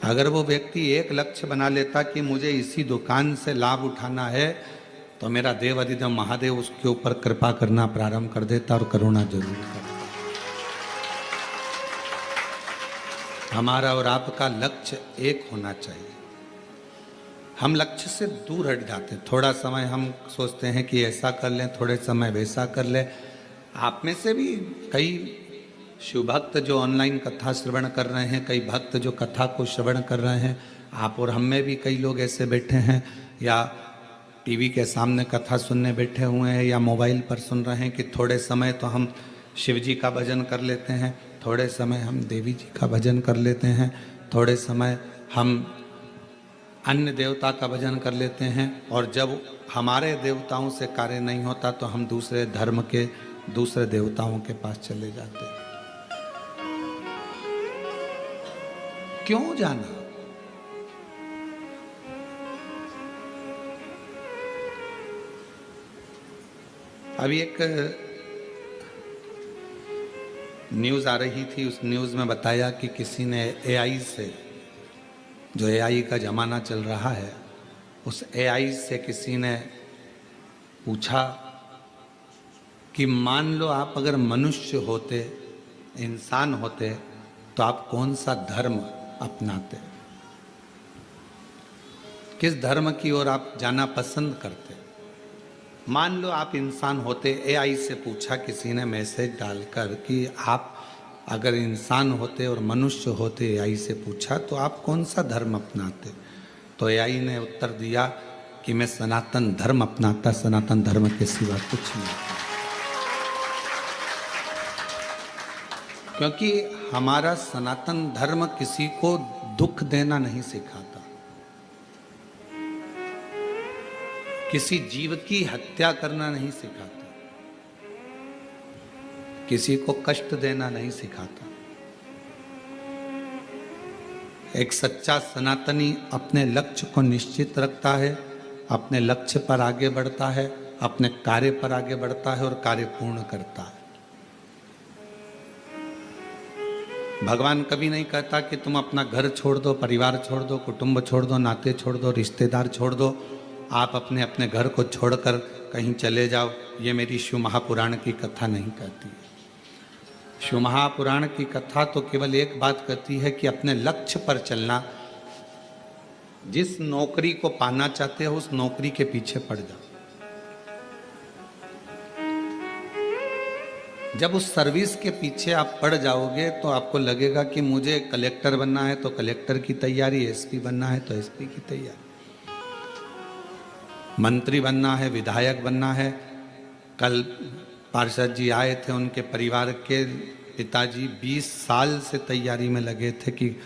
अगर वो व्यक्ति एक लक्ष्य बना लेता कि मुझे इसी दुकान से लाभ उठाना है, तो मेरा देव अधिदेव महादेव उसके ऊपर कृपा करना प्रारंभ कर देता और करुणा जरूर करता। हमारा और आपका लक्ष्य एक होना चाहिए। हम लक्ष्य से दूर हट जाते, थोड़ा समय हम सोचते हैं कि ऐसा कर लें, थोड़े समय वैसा कर लें। आप में से भी कई शिव भक्त जो ऑनलाइन कथा श्रवण कर रहे हैं, कई भक्त जो कथा को श्रवण कर रहे हैं, आप और हम में भी कई लोग ऐसे बैठे हैं, या टीवी के सामने कथा सुनने बैठे हुए हैं, या मोबाइल पर सुन रहे हैं कि थोड़े समय तो हम शिव जी का भजन कर लेते हैं, थोड़े समय हम देवी जी का भजन कर लेते हैं, थोड़े समय हम अन्य देवता का भजन कर लेते हैं, और जब हमारे देवताओं से कार्य नहीं होता तो हम दूसरे धर्म के दूसरे देवताओं के पास चले जाते हैं। क्यों जाना? अभी एक न्यूज़ आ रही थी, उस न्यूज़ में बताया कि किसी ने एआई से, जो एआई का ज़माना चल रहा है, उस एआई से किसी ने पूछा कि मान लो आप अगर मनुष्य होते, इंसान होते, तो आप कौन सा धर्म अपनाते? किस धर्म की ओर आप जाना पसंद करते? मान लो आप इंसान होते, एआई से पूछा किसी ने मैसेज डालकर कि आप अगर इंसान होते और मनुष्य होते, एआई से पूछा, तो आप कौन सा धर्म अपनाते? तो एआई ने उत्तर दिया कि मैं सनातन धर्म अपनाता, सनातन धर्म के सिवा कुछ नहीं। क्योंकि हमारा सनातन धर्म किसी को दुख देना नहीं सिखाता, किसी जीव की हत्या करना नहीं सिखाता, किसी को कष्ट देना नहीं सिखाता। एक सच्चा सनातनी अपने लक्ष्य को निश्चित रखता है, अपने लक्ष्य पर आगे बढ़ता है, अपने कार्य पर आगे बढ़ता है और कार्य पूर्ण करता है। भगवान कभी नहीं कहता कि तुम अपना घर छोड़ दो, परिवार छोड़ दो, कुटुंब छोड़ दो, नाते छोड़ दो, रिश्तेदार छोड़ दो, आप अपने अपने घर को छोड़कर कहीं चले जाओ। ये मेरी शिव महापुराण की कथा नहीं कहती। शिव महापुराण की कथा तो केवल एक बात कहती है कि अपने लक्ष्य पर चलना। जिस नौकरी को पाना चाहते हो उस नौकरी के पीछे पड़ जाओ। जब उस सर्विस के पीछे आप पड़ जाओगे तो आपको लगेगा कि मुझे कलेक्टर बनना है तो कलेक्टर की तैयारी, एसपी बनना है तो एसपी की तैयारी, मंत्री बनना है, विधायक बनना है। कल पार्षद जी आए थे, उनके परिवार के पिताजी 20 साल से तैयारी में लगे थे कि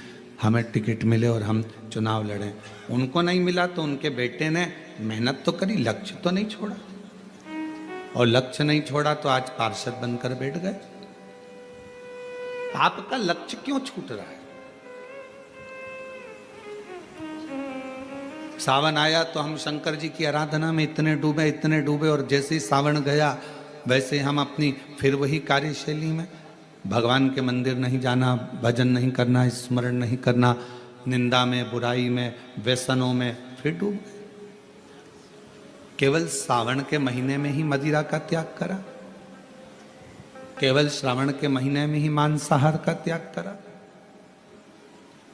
हमें टिकट मिले और हम चुनाव लड़ें। उनको नहीं मिला तो उनके बेटे ने मेहनत तो करी, लक्ष्य तो नहीं छोड़ा, और लक्ष्य नहीं छोड़ा तो आज पार्षद बनकर बैठ गए। आपका लक्ष्य क्यों छूट रहा है? सावन आया तो हम शंकर जी की आराधना में इतने डूबे, और जैसे ही सावन गया वैसे हम अपनी फिर वही कार्यशैली में, भगवान के मंदिर नहीं जाना, भजन नहीं करना, स्मरण नहीं करना, निंदा में, बुराई में, व्यसनों में फिर डूब गए। केवल सावन के महीने में ही मदिरा का त्याग करा, केवल श्रावण के महीने में ही मांसाहार का त्याग करा,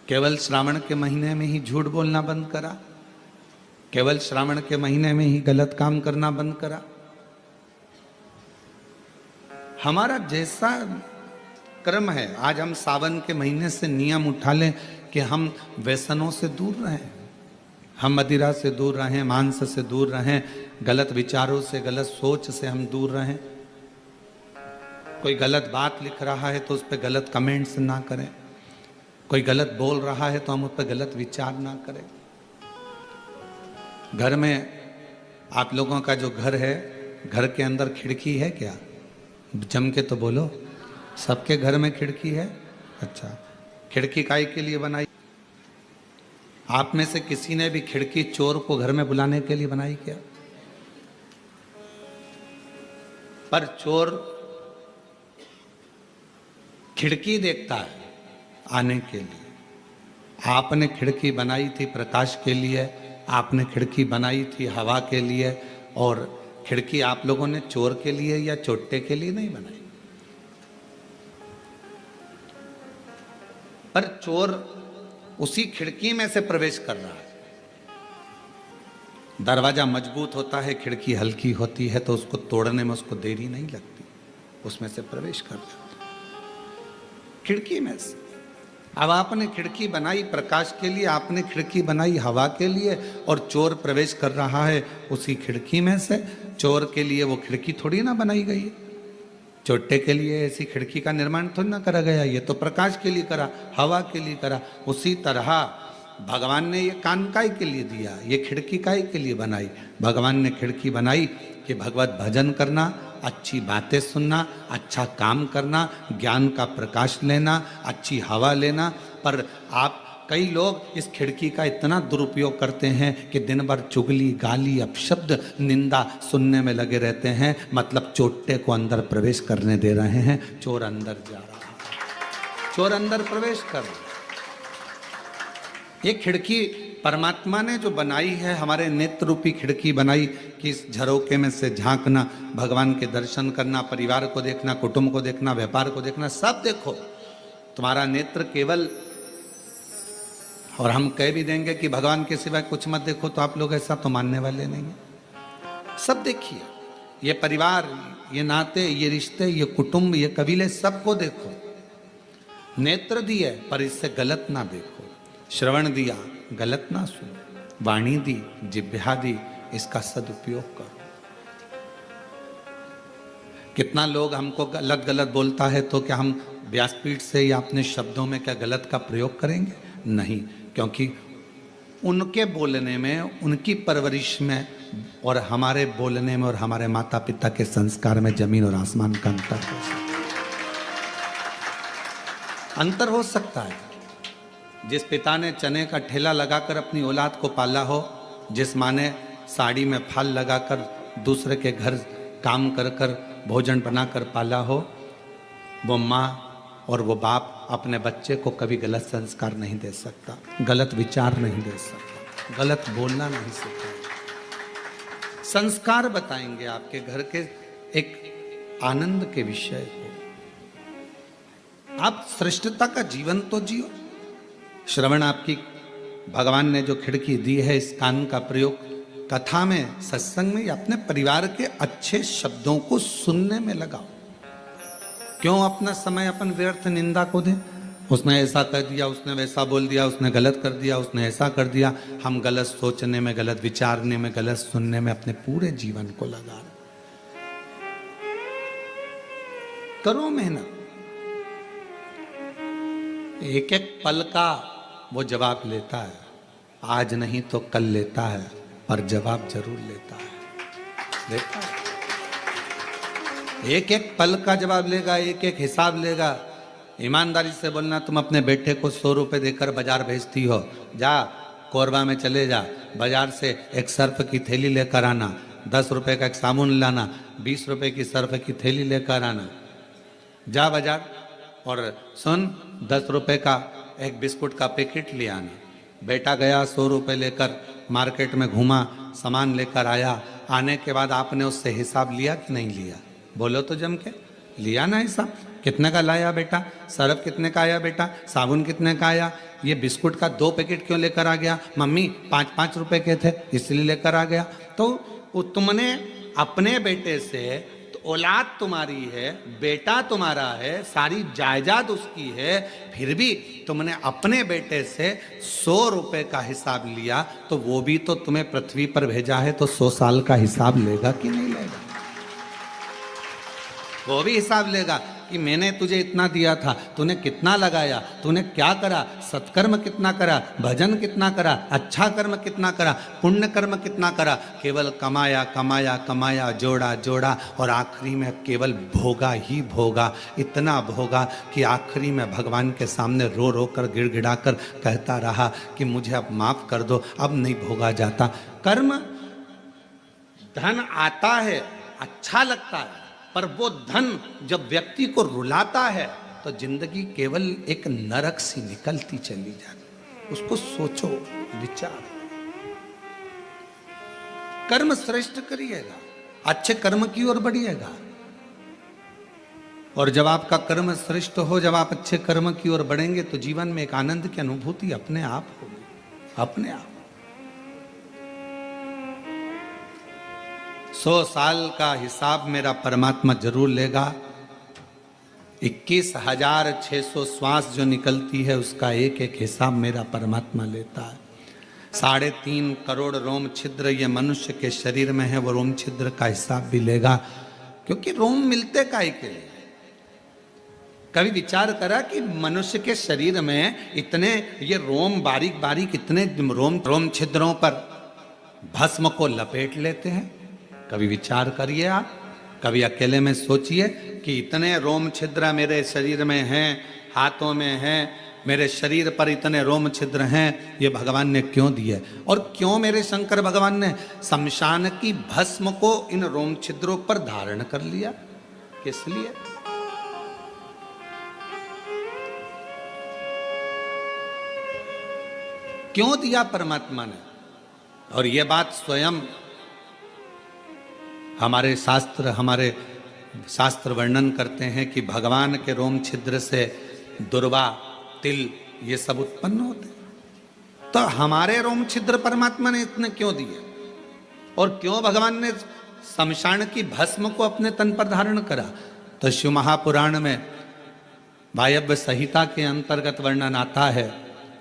केवल श्रावण के महीने में ही झूठ बोलना बंद करा, केवल श्रावण के महीने में ही गलत काम करना बंद करा। हमारा जैसा कर्म है, आज हम सावन के महीने से नियम उठा लें कि हम व्यसनों से दूर रहें, हम मदिरा से दूर रहें, मांस से दूर रहें, गलत विचारों से, गलत सोच से हम दूर रहें। कोई गलत बात लिख रहा है तो उस पर गलत कमेंट्स ना करें, कोई गलत बोल रहा है तो हम उस पर गलत विचार ना करें। घर में आप लोगों का जो घर है, घर के अंदर खिड़की है क्या? जम के तो बोलो, सबके घर में खिड़की है। अच्छा, खिड़की काहे के लिए बनाई? आप में से किसी ने भी खिड़की चोर को घर में बुलाने के लिए बनाई क्या? पर चोर खिड़की देखता है आने के लिए, आपने खिड़की बनाई थी प्रकाश के लिए, आपने खिड़की बनाई थी हवा के लिए, और खिड़की आप लोगों ने चोर के लिए या चोट्टे के लिए नहीं बनाई। पर चोर उसी खिड़की में से प्रवेश कर रहा है। दरवाजा मजबूत होता है, खिड़की हल्की होती है, तो उसको तोड़ने में उसको देरी नहीं लगती, उसमें से प्रवेश कर जाता है खिड़की में से। अब आपने खिड़की बनाई प्रकाश के लिए, आपने खिड़की बनाई हवा के लिए, और चोर प्रवेश कर रहा है उसी खिड़की में से। चोर के लिए वो खिड़की थोड़ी ना बनाई गई है, चोटे के लिए ऐसी खिड़की का निर्माण थोड़ी ना करा गया, ये तो प्रकाश के लिए करा, हवा के लिए करा। उसी तरह भगवान ने ये कान काय के लिए दिया, ये खिड़की काय के लिए बनाई। भगवान ने खिड़की बनाई कि भगवत भजन करना, अच्छी बातें सुनना, अच्छा काम करना, ज्ञान का प्रकाश लेना, अच्छी हवा लेना। पर आप कई लोग इस खिड़की का इतना दुरुपयोग करते हैं कि दिन भर चुगली, गाली, अपशब्द, निंदा सुनने में लगे रहते हैं। मतलब चोटे को अंदर प्रवेश करने दे रहे हैं, चोर अंदर जा रहा है, चोर अंदर प्रवेश कर रहा है। ये खिड़की परमात्मा ने जो बनाई है, हमारे नेत्र रूपी खिड़की बनाई कि इस झरोके में से झांकना, भगवान के दर्शन करना, परिवार को देखना, कुटुंब को देखना, व्यापार को देखना, सब देखो। तुम्हारा नेत्र केवल, और हम कह भी देंगे कि भगवान के सिवाय कुछ मत देखो, तो आप लोग ऐसा तो मानने वाले नहीं है। सब देखिए, ये परिवार, ये नाते, ये रिश्ते, ये कुटुंब, ये कबीले, सबको देखो। नेत्र दिए पर इससे गलत ना देखो, श्रवण दिया गलत ना सुनो, वाणी दी, जिह्वा दी, इसका सदुपयोग करो। कितना लोग हमको गलत गलत बोलता है, तो क्या हम व्यासपीठ से या अपने शब्दों में क्या गलत का प्रयोग करेंगे? नहीं, क्योंकि उनके बोलने में, उनकी परवरिश में और हमारे बोलने में और हमारे माता पिता के संस्कार में जमीन और आसमान का अंतर हो सकता है। जिस पिता ने चने का ठेला लगाकर अपनी औलाद को पाला हो, जिस माँ ने साड़ी में फाल लगाकर दूसरे के घर काम कर कर भोजन बनाकर पाला हो, वो माँ और वो बाप अपने बच्चे को कभी गलत संस्कार नहीं दे सकता, गलत विचार नहीं दे सकता, गलत बोलना नहीं सिखाएगा। संस्कार बताएंगे आपके घर के एक आनंद के विषय को। आप श्रेष्ठता का जीवन तो जियो। श्रवण आपकी भगवान ने जो खिड़की दी है, इस कान का प्रयोग कथा में, सत्संग में, या अपने परिवार के अच्छे शब्दों को सुनने में लगाओ। क्यों अपना समय अपन व्यर्थ निंदा को दें? उसने ऐसा कर दिया, उसने वैसा बोल दिया, उसने गलत कर दिया, उसने ऐसा कर दिया। हम गलत सोचने में, गलत विचारने में, गलत सुनने में अपने पूरे जीवन को लगा रहे। करो मेहनत, एक एक पल का वो जवाब लेता है। आज नहीं तो कल लेता है, पर जवाब जरूर लेता है। देखा, एक एक पल का जवाब लेगा, एक एक हिसाब लेगा। ईमानदारी से बोलना, तुम अपने बेटे को 100 रुपये देकर बाजार भेजती हो, जा कोरबा में चले जा, बाजार से एक सर्फ की थैली लेकर आना, 10 रुपये का एक साबुन लाना, 20 रुपये की सर्फ की थैली लेकर आना, जा बाजार, और सुन 10 रुपये का एक बिस्कुट का पैकेट ले आना। बेटा गया 100 रुपये लेकर मार्केट में घूमा, सामान लेकर आया। आने के बाद आपने उससे हिसाब लिया कि नहीं लिया? बोलो तो जम के, लिया ना हिसाब? कितने का लाया बेटा? सर्फ कितने का आया बेटा? साबुन कितने का आया? ये बिस्कुट का 2 पैकेट क्यों लेकर आ गया? मम्मी 5-5 रुपए के थे इसलिए लेकर आ गया। तो तुमने अपने बेटे से, औलाद तुम्हारी है, बेटा तुम्हारा है, सारी जायदाद उसकी है, फिर भी तुमने अपने बेटे से 100 रुपए का हिसाब लिया, तो वो भी तो तुम्हें पृथ्वी पर भेजा है, तो 100 साल का हिसाब लेगा कि नहीं लेगा? वो भी हिसाब लेगा कि मैंने तुझे इतना दिया था, तूने कितना लगाया, तूने क्या करा, सत्कर्म कितना करा, भजन कितना करा, अच्छा कर्म कितना करा, पुण्य कर्म कितना करा। केवल कमाया कमाया कमाया, जोड़ा जोड़ा, और आखिरी में केवल भोगा ही भोगा। इतना भोगा कि आखिरी में भगवान के सामने रो रो कर, गिड़गिड़ा कर कहता रहा कि मुझे अब माफ कर दो, अब नहीं भोगा जाता। कर्म, धन आता है, अच्छा लगता है, पर वो धन जब व्यक्ति को रुलाता है, तो जिंदगी केवल एक नरक सी निकलती चली जाती। उसको सोचो, विचार, कर्म श्रेष्ठ करिएगा, अच्छे कर्म की ओर बढ़िएगा। और जब आपका कर्म श्रेष्ठ हो, जब आप अच्छे कर्म की ओर बढ़ेंगे तो जीवन में एक आनंद की अनुभूति अपने आप होगी, अपने आप। 100 साल का हिसाब मेरा परमात्मा जरूर लेगा। 21,600 श्वास जो निकलती है उसका एक एक हिसाब मेरा परमात्मा लेता है। 3.5 करोड़ रोम छिद्र ये मनुष्य के शरीर में है, वो रोम छिद्र का हिसाब भी लेगा, क्योंकि रोम मिलते काहे के लिए। कभी विचार करा कि मनुष्य के शरीर में इतने ये रोम बारीक बारीक इतने रोम छिद्रों पर भस्म को लपेट लेते हैं। कभी विचार करिए आप, कभी अकेले में सोचिए कि इतने रोम छिद्र मेरे शरीर में हैं, हाथों में हैं, मेरे शरीर पर इतने रोम छिद्र हैं, ये भगवान ने क्यों दिए। और क्यों मेरे शंकर भगवान ने शमशान की भस्म को इन रोम छिद्रों पर धारण कर लिया, किस लिए। क्यों दिया परमात्मा ने। और यह बात स्वयं हमारे शास्त्र वर्णन करते हैं कि भगवान के रोम छिद्र से दुर्वा, तिल ये सब उत्पन्न होते। तो हमारे रोम छिद्र परमात्मा ने इतने क्यों दिए, और क्यों भगवान ने शमशान की भस्म को अपने तन पर धारण करा। तो शिव महापुराण में वायव्य संहिता के अंतर्गत वर्णन आता है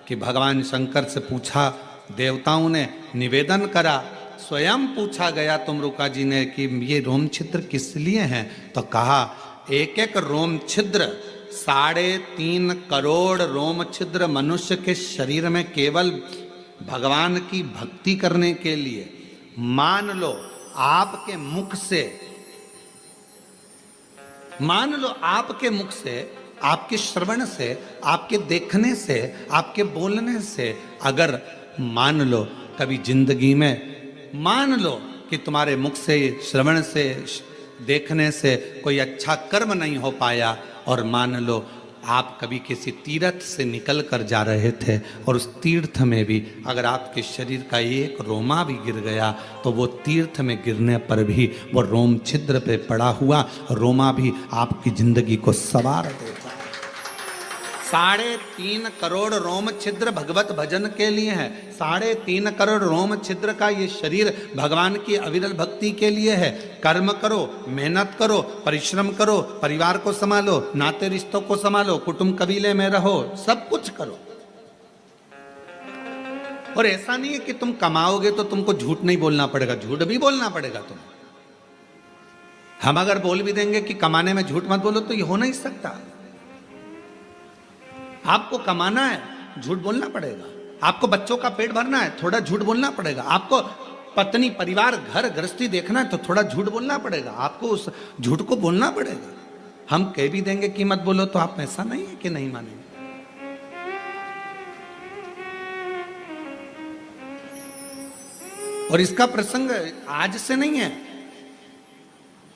कि भगवान शंकर से पूछा, देवताओं ने निवेदन करा, स्वयं पूछा गया तुमरुका जी ने कि ये रोम छिद्र किस लिए हैं। तो कहा एक एक रोम छिद्र 3.5 करोड़ रोम छिद्र मनुष्य के शरीर में केवल भगवान की भक्ति करने के लिए। मान लो आपके मुख से, आपके श्रवण से, आपके देखने से, आपके बोलने से, अगर मान लो कभी जिंदगी में मान लो कि तुम्हारे मुख से, श्रवण से, देखने से कोई अच्छा कर्म नहीं हो पाया, और मान लो आप कभी किसी तीर्थ से निकल कर जा रहे थे और उस तीर्थ में भी अगर आपके शरीर का एक रोमा भी गिर गया तो वो तीर्थ में गिरने पर भी वो रोम छिद्र पे पड़ा हुआ रोमा भी आपकी जिंदगी को संवार देता है। 3.5 करोड़ रोम छिद्र भगवत भजन के लिए है। 3.5 करोड़ रोम छिद्र का ये शरीर भगवान की अविरल भक्ति के लिए है। कर्म करो, मेहनत करो, परिश्रम करो, परिवार को संभालो, नाते रिश्तों को संभालो, कुटुंब कबीले में रहो, सब कुछ करो। और ऐसा नहीं है कि तुम कमाओगे तो तुमको झूठ नहीं बोलना पड़ेगा, झूठ भी बोलना पड़ेगा तुम्हें। हम अगर बोल भी देंगे कि कमाने में झूठ मत बोलो तो ये हो नहीं सकता। आपको कमाना है, झूठ बोलना पड़ेगा। आपको बच्चों का पेट भरना है, थोड़ा झूठ बोलना पड़ेगा। आपको पत्नी, परिवार, घर गृहस्थी देखना है तो थोड़ा झूठ बोलना पड़ेगा। आपको उस झूठ को बोलना पड़ेगा। हम कह भी देंगे कि मत बोलो तो आप ऐसा नहीं है कि नहीं मानेंगे। और इसका प्रसंग आज से नहीं है,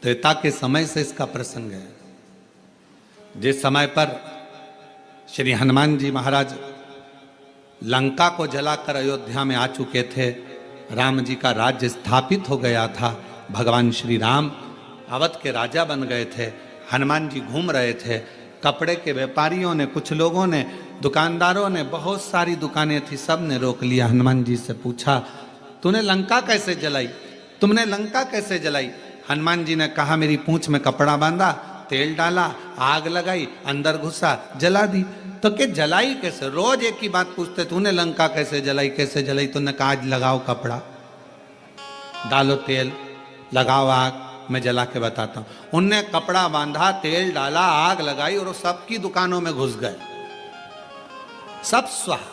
त्रेता के समय से इसका प्रसंग है। जिस समय पर श्री हनुमान जी महाराज लंका को जलाकर अयोध्या में आ चुके थे, राम जी का राज्य स्थापित हो गया था, भगवान श्री राम अवध के राजा बन गए थे। हनुमान जी घूम रहे थे, कपड़े के व्यापारियों ने, कुछ लोगों ने, दुकानदारों ने, बहुत सारी दुकानें थी, सब ने रोक लिया। हनुमान जी से पूछा, तूने लंका कैसे जलाई, तुमने लंका कैसे जलाई। हनुमान जी ने कहा, मेरी पूंछ में कपड़ा बांधा, तेल डाला, आग लगाई, अंदर घुसा, जला दी। तो क्या जलाई कैसे? रोज एक ही बात पूछते, तूने लंका कैसे जलाई, कैसे जलाई। तूने कहा आज लगाओ कपड़ा, डालो तेल, लगाओ आग, मैं जला के बताता हूं। उनने कपड़ा बांधा, तेल डाला, आग लगाई और सबकी दुकानों में घुस गए, सब स्वाहा।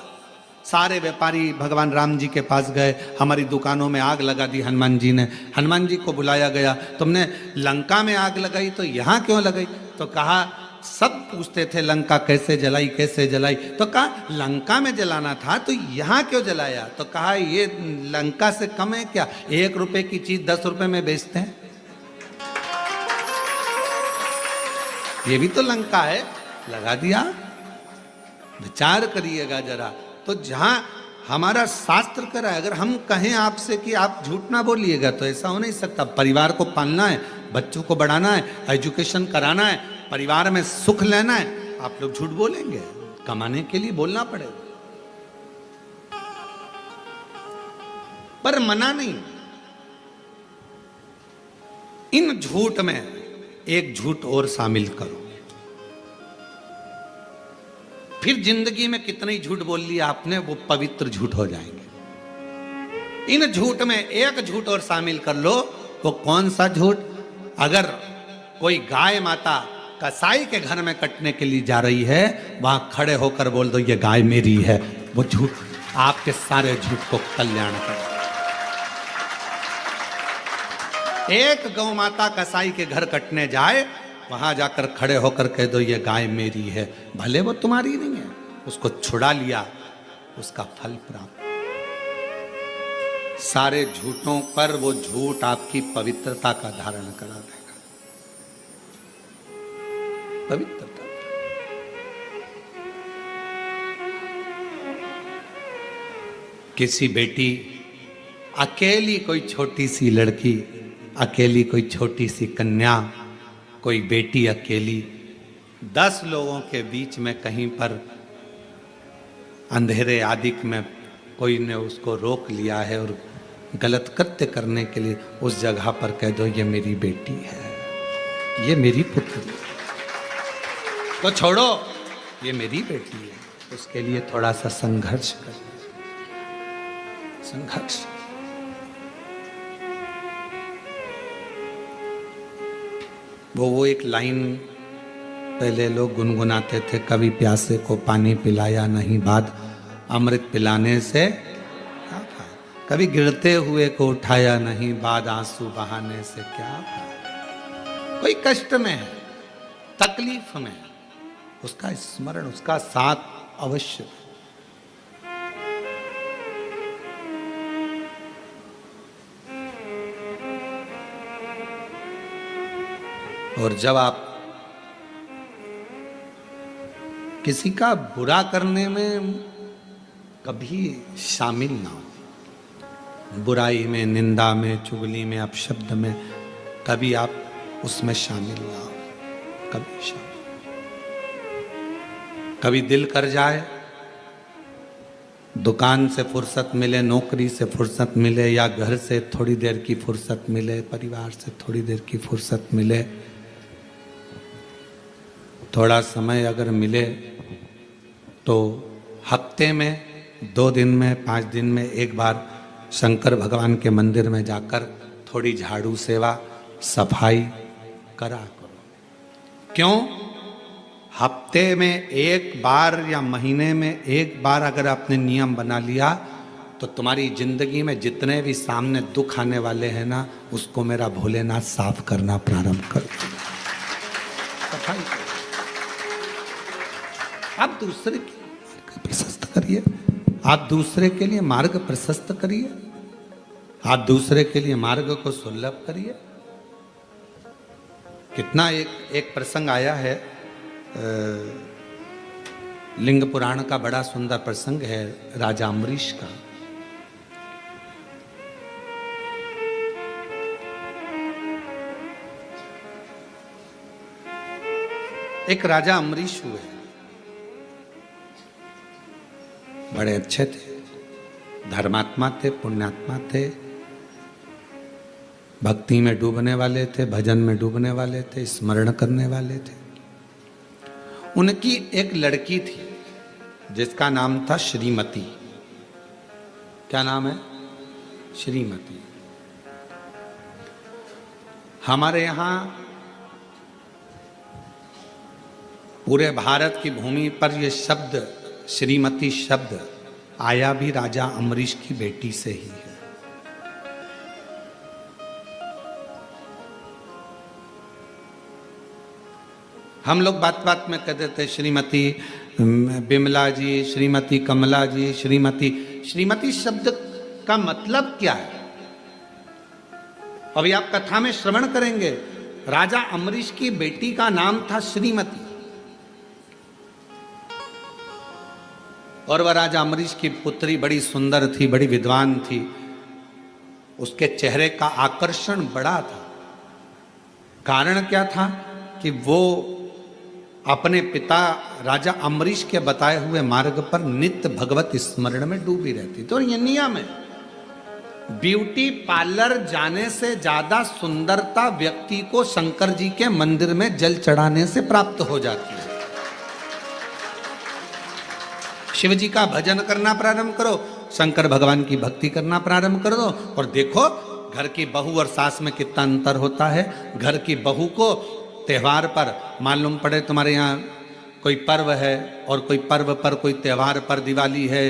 सारे व्यापारी भगवान राम जी के पास गए, हमारी दुकानों में आग लगा दी हनुमान जी ने। हनुमान जी को बुलाया गया, तुमने लंका में आग लगाई तो यहाँ क्यों लगाई। तो कहा, सब पूछते थे लंका कैसे जलाई, कैसे जलाई। तो कहा लंका में जलाना था तो यहाँ क्यों जलाया। तो कहा ये लंका से कम है क्या, 1 रुपए की चीज 10 रुपए में बेचते हैं, ये भी तो लंका है, लगा दिया। विचार करिएगा जरा, तो जहां हमारा शास्त्र करा है, अगर हम कहें आपसे कि आप झूठ ना बोलिएगा तो ऐसा हो नहीं सकता। परिवार को पालना है, बच्चों को बढ़ाना है, एजुकेशन कराना है, परिवार में सुख लेना है, आप लोग झूठ बोलेंगे? कमाने के लिए बोलना पड़ेगा, पर मना नहीं। इन झूठ में एक झूठ और शामिल करो, फिर जिंदगी में कितने ही झूठ बोल लिया आपने, वो पवित्र झूठ हो जाएंगे। इन झूठ में एक झूठ और शामिल कर लो। वो कौन सा झूठ? अगर कोई गाय माता कसाई के घर में कटने के लिए जा रही है, वहां खड़े होकर बोल दो ये गाय मेरी है। वो झूठ आपके सारे झूठ को कल्याण कर। एक गौ माता कसाई के घर कटने जाए, वहां जाकर खड़े होकर कह दो ये गाय मेरी है, भले वो तुम्हारी नहीं है, उसको छुड़ा लिया, उसका फल प्राप्त। सारे झूठों पर वो झूठ आपकी पवित्रता का धारण करा देगा। पवित्रता। किसी बेटी, अकेली कोई छोटी सी लड़की, अकेली कोई छोटी सी कन्या, कोई बेटी अकेली 10 लोगों के बीच में कहीं पर अंधेरे आदिक में कोई ने उसको रोक लिया है और गलत कृत्य करने के लिए उस जगह पर कह दो ये मेरी बेटी है, ये मेरी पुत्री है, तो छोड़ो ये मेरी बेटी है। उसके लिए थोड़ा सा संघर्ष करो, संघर्ष। वो एक लाइन पहले लोग गुनगुनाते थे, कभी प्यासे को पानी पिलाया नहीं, बाद अमृत पिलाने से क्या खाया। कभी गिरते हुए को उठाया नहीं, बाद आंसू बहाने से क्या खाया। कोई कष्ट में है, तकलीफ में है, उसका स्मरण, उसका साथ अवश्य। और जब आप किसी का बुरा करने में कभी शामिल ना हो, बुराई में, निंदा में, चुगली में, अपशब्द में कभी आप उसमें शामिल ना हो, कभी शामिल। कभी दिल कर जाए, दुकान से फुर्सत मिले, नौकरी से फुर्सत मिले, या घर से थोड़ी देर की फुर्सत मिले, परिवार से थोड़ी देर की फुर्सत मिले, थोड़ा समय अगर मिले तो हफ्ते में, 2 दिन में, 5 दिन में एक बार शंकर भगवान के मंदिर में जाकर थोड़ी झाड़ू सेवा, सफाई करा करो। क्यों? हफ्ते में एक बार या महीने में एक बार अगर आपने नियम बना लिया तो तुम्हारी जिंदगी में जितने भी सामने दुख आने वाले हैं ना, उसको मेरा भोलेनाथ साफ करना प्रारंभ कर देगा। सफाई करो। आप दूसरे के मार्ग प्रशस्त करिए, आप दूसरे के लिए मार्ग प्रशस्त करिए, आप दूसरे के लिए मार्ग को सुलभ करिए। कितना एक प्रसंग आया है, लिंग पुराण का बड़ा सुंदर प्रसंग है राजा अम्बरीश का। एक राजा अम्बरीश हुए, बड़े अच्छे थे, धर्मात्मा थे, पुण्यात्मा थे, भक्ति में डूबने वाले थे, भजन में डूबने वाले थे, स्मरण करने वाले थे। उनकी एक लड़की थी जिसका नाम था श्रीमती। क्या नाम है? श्रीमती। हमारे यहां पूरे भारत की भूमि पर यह शब्द, श्रीमती शब्द, आया भी राजा अम्बरीश की बेटी से ही है। हम लोग बात बात में कहते थे श्रीमती बिमला जी, श्रीमती कमला जी, श्रीमती। श्रीमती शब्द का मतलब क्या है? अभी आप कथा में श्रवण करेंगे, राजा अम्बरीश की बेटी का नाम था श्रीमती। और वह राजा अम्बरीश की पुत्री बड़ी सुंदर थी, बड़ी विद्वान थी, उसके चेहरे का आकर्षण बड़ा था। कारण क्या था कि वो अपने पिता राजा अम्बरीश के बताए हुए मार्ग पर नित्य भगवत स्मरण में डूबी रहती। तो ये नियम है, ब्यूटी पार्लर जाने से ज्यादा सुंदरता व्यक्ति को शंकर जी के मंदिर में जल चढ़ाने से प्राप्त हो जाती है। शिव जी का भजन करना प्रारंभ करो, शंकर भगवान की भक्ति करना प्रारंभ कर दो, और देखो घर की बहू और सास में कितना अंतर होता है। घर की बहू को त्योहार पर मालूम पड़े तुम्हारे यहाँ कोई पर्व है, और कोई पर्व पर, कोई त्योहार पर, दिवाली है,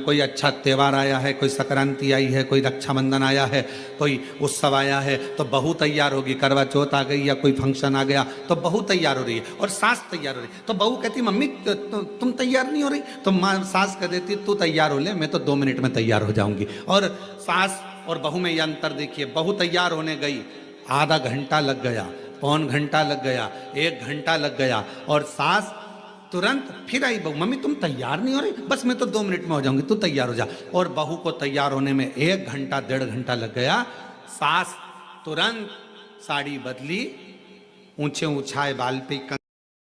कोई अच्छा त्योहार आया है, कोई संक्रांति आई है, कोई रक्षाबंधन आया है, कोई उत्सव आया है, तो बहू तैयार होगी। करवा चौथ आ गई या कोई फंक्शन आ गया तो बहू तैयार हो रही है और सास तैयार हो रही है। तो बहू कहती मम्मी तुम तैयार नहीं हो रही, तो माँ सास कह देती तू तैयार हो ले, मैं तो 2 मिनट में तैयार हो जाऊंगी। और सास और बहू में ये अंतर देखिए, बहू तैयार होने गई, आधा घंटा लग गया, पौन घंटा लग गया, 1 घंटा लग गया, और सास तुरंत फिर आई, बहू मम्मी तुम तैयार नहीं हो रही, बस मैं तो 2 मिनट में हो जाऊंगी, तू तैयार हो जा। और बहू को तैयार होने में 1 घंटा 1.5 घंटा लग गया। सास तुरंत साड़ी बदली, ऊंचे ऊंचाए बाल पे